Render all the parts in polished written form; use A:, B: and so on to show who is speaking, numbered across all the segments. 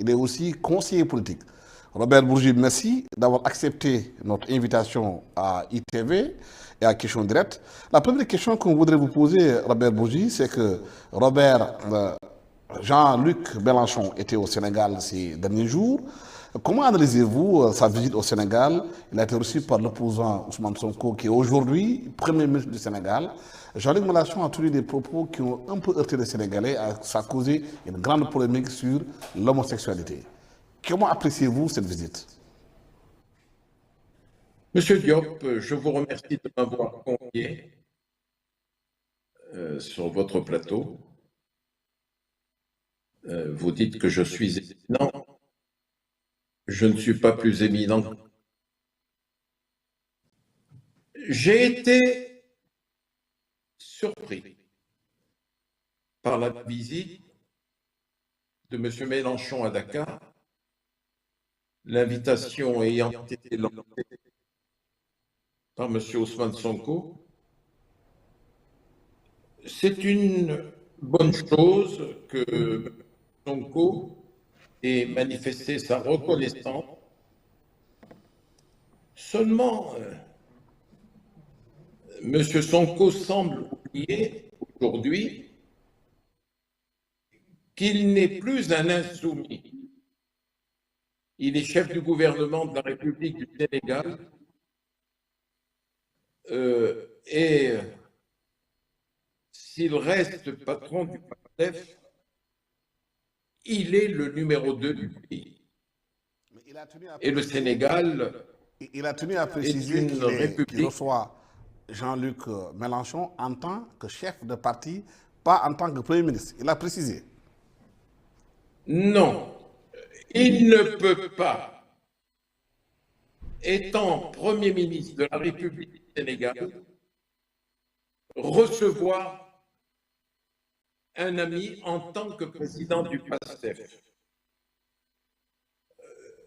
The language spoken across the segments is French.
A: il est aussi conseiller politique. Robert Bourgi, merci d'avoir accepté notre invitation à ITV et à Question Directe. La première question qu'on voudrait vous poser, Robert Bourgi, c'est que Jean-Luc Mélenchon était au Sénégal ces derniers jours. Comment analysez-vous sa visite au Sénégal? Il a été reçu par l'opposant Ousmane Sonko, qui est aujourd'hui Premier ministre du Sénégal. Jean-Luc Mélenchon a tenu des propos qui ont un peu heurté les Sénégalais. Ça a causé une grande polémique sur l'homosexualité. Comment appréciez-vous cette visite?
B: Monsieur Diop, je vous remercie de m'avoir convié sur votre plateau. Vous dites que je suis éminent. Je ne suis pas plus éminent. J'ai été surpris par la visite de M. Mélenchon à Dakar, l'invitation ayant été lancée par M. Ousmane Sonko. C'est une bonne chose que Sonko ait manifesté sa reconnaissance. Seulement, M. Sonko semble oublier aujourd'hui qu'il n'est plus un insoumis. Il est chef du gouvernement de la République du Sénégal et s'il reste patron du PASTEF, il est le numéro 2 du pays. Et le Sénégal
A: il a tenu à préciser qu'il reçoit Jean-Luc Mélenchon en tant que chef de parti, pas en tant que Premier ministre. Il a précisé.
B: Non, il ne peut pas, étant Premier ministre de la République du Sénégal, recevoir un ami en tant que président du PASTEF.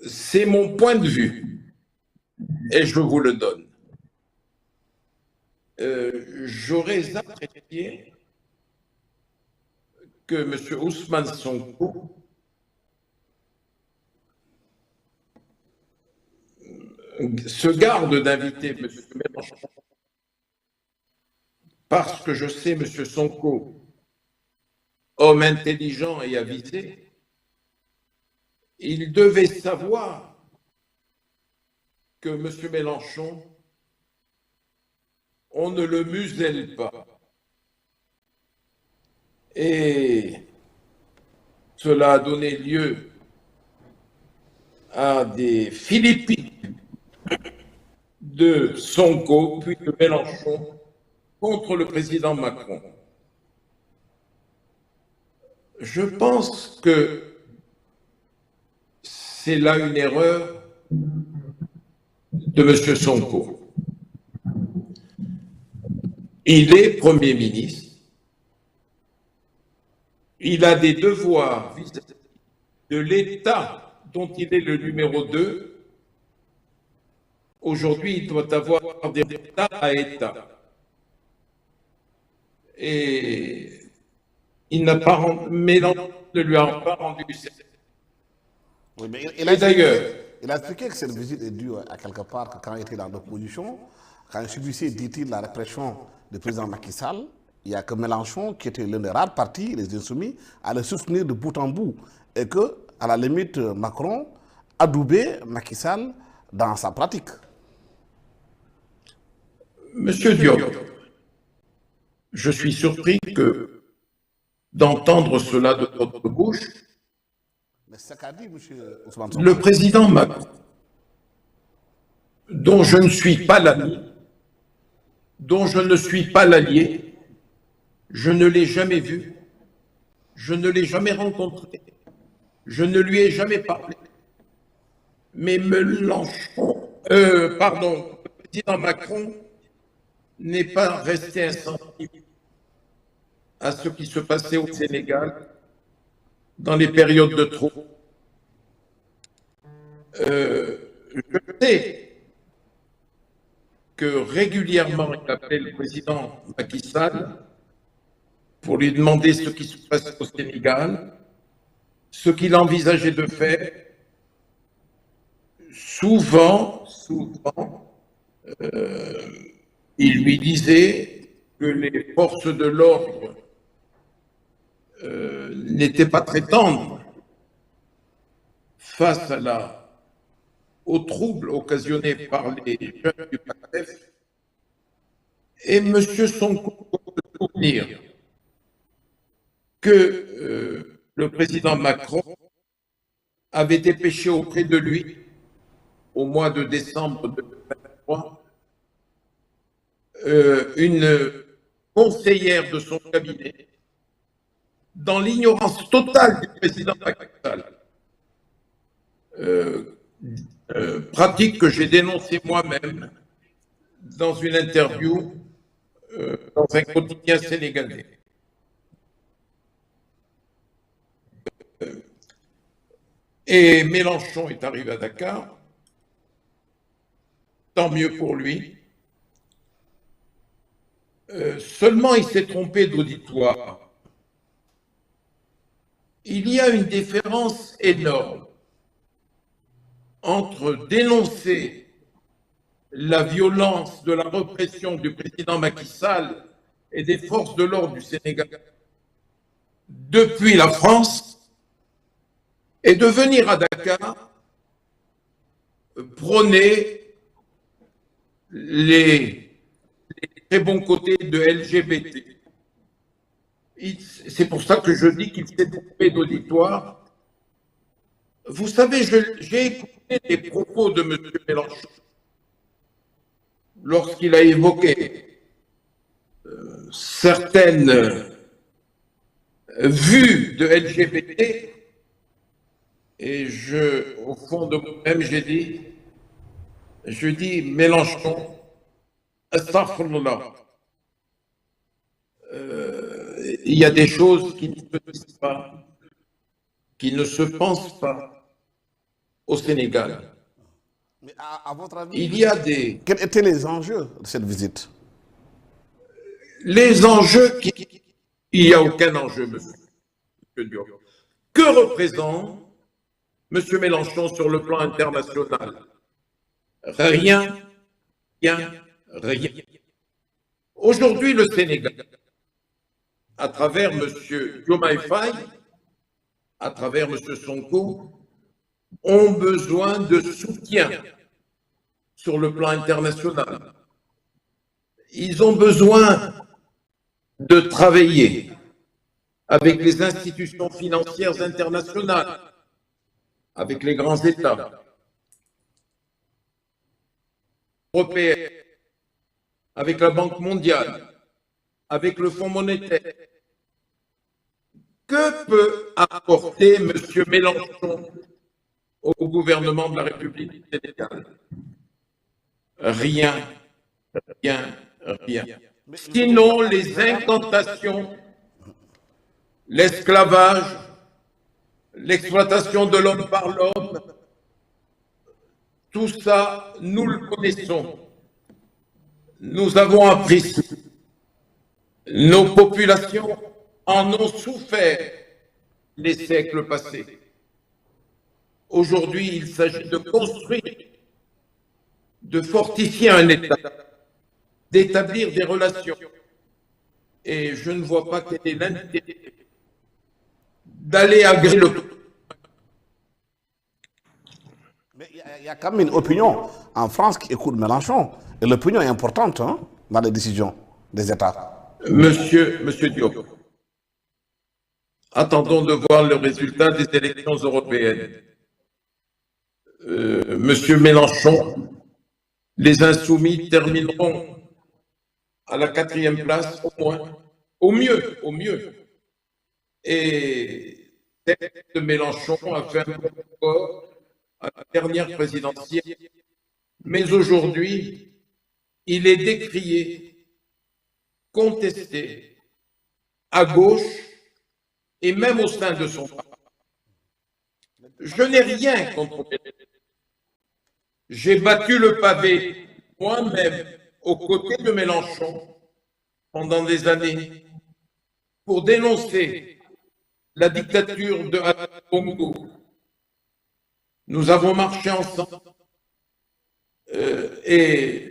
B: C'est mon point de vue et je vous le donne. J'aurais apprécié que M. Ousmane Sonko se garde d'inviter M. Mélenchon parce que je sais M. Sonko, homme intelligent et avisé, il devait savoir que M. Mélenchon, on ne le muselle pas. Et cela a donné lieu à des Philippines de Sonko, puis de Mélenchon, contre le président Macron. Je pense que c'est là une erreur de M. Sonko. Il est Premier ministre. Il a des devoirs vis-à-vis de l'État dont il est le numéro 2. Aujourd'hui, il doit avoir des États à État. Et il n'a pas rendu, Mélenchon ne lui a pas rendu service.
A: Oui, mais
B: d'ailleurs,
A: il a expliqué que cette visite est due à quelque part que quand il était dans l'opposition, quand il subissait, dit-il, la répression du président Macky Sall, il n'y a que Mélenchon, qui était l'un des rares partis, les Insoumis, à le soutenir de bout en bout. Et que, à la limite, Macron adoubait Macky Sall dans sa pratique.
B: Monsieur Diop, je suis surpris d'entendre cela de votre bouche.
A: Mais c'est ce qu'a dit M. Ousmane
B: Le président Macron, dont je ne suis pas l'ami, dont je ne suis pas l'allié, je ne l'ai jamais vu, je ne l'ai jamais rencontré, je ne lui ai jamais parlé. Mais Mélenchon, le président Macron n'est pas resté insensible à ce qui se passait au Sénégal dans les périodes de troubles. Je sais que régulièrement il appelait le président Macky Sall pour lui demander ce qui se passe au Sénégal. ce qu'il envisageait de faire. Souvent, il lui disait que les forces de l'ordre n'étaient pas très tendres face aux troubles occasionnés par les jeunes du PASTEF. Et M. Sonko peut souvenir que le président Macron avait dépêché auprès de lui au mois de décembre 2023 une conseillère de son cabinet dans l'ignorance totale du président Macky Sall. Pratique que j'ai dénoncée moi-même dans une interview dans un quotidien sénégalais. Et Mélenchon est arrivé à Dakar, tant mieux pour lui. Seulement, il s'est trompé d'auditoire. Il y a une différence énorme entre dénoncer la violence de la répression du président Macky Sall et des forces de l'ordre du Sénégal depuis la France et de venir à Dakar prôner les très bons côtés de LGBT. C'est pour ça que je dis qu'il s'est trompé d'auditoire. Vous savez, j'ai écouté les propos de M. Mélenchon lorsqu'il a évoqué certaines vues de LGBT, et au fond de moi-même, je dis, Mélenchon, astaghfirullah, il y a des choses qui ne se disent pas, qui ne se pensent pas au Sénégal.
A: Mais à votre avis,
B: Il y a des...
A: quels étaient les enjeux de cette visite?
B: Les enjeux, il n'y a aucun enjeu, monsieur Diop. Que représente M. Mélenchon sur le plan international? Rien, rien, rien. Aujourd'hui, le Sénégal, à travers M. Diomaye Faye, à travers M. Sonko, ont besoin de soutien sur le plan international. Ils ont besoin de travailler avec les institutions financières internationales, avec les grands États européens, avec la Banque mondiale, avec le Fonds monétaire. Que peut apporter M. Mélenchon au gouvernement de la République du Sénégal? Rien, rien, rien. Sinon, les incantations, l'esclavage, l'exploitation de l'homme par l'homme, tout ça, nous le connaissons. Nous avons appris ça. Nos populations en ont souffert les siècles passés. Aujourd'hui, il s'agit de construire, de fortifier un État, d'établir des relations. Et je ne vois pas quel est l'intérêt d'aller agréer le...
A: Mais il y a quand même une opinion en France qui écoute Mélenchon. Et l'opinion est importante dans les décisions des États.
B: Monsieur Diop, attendons de voir le résultat des élections européennes. Monsieur Mélenchon, les Insoumis termineront à la 4e place au moins, au mieux. Et de Mélenchon a fait un bon score à la dernière présidentielle, mais aujourd'hui, il est décrié, contesté, à gauche et même au sein de son parti. Je n'ai rien contre Mélenchon. J'ai battu le pavé moi-même aux côtés de Mélenchon pendant des années pour dénoncer la dictature de Congo. Nous avons marché ensemble et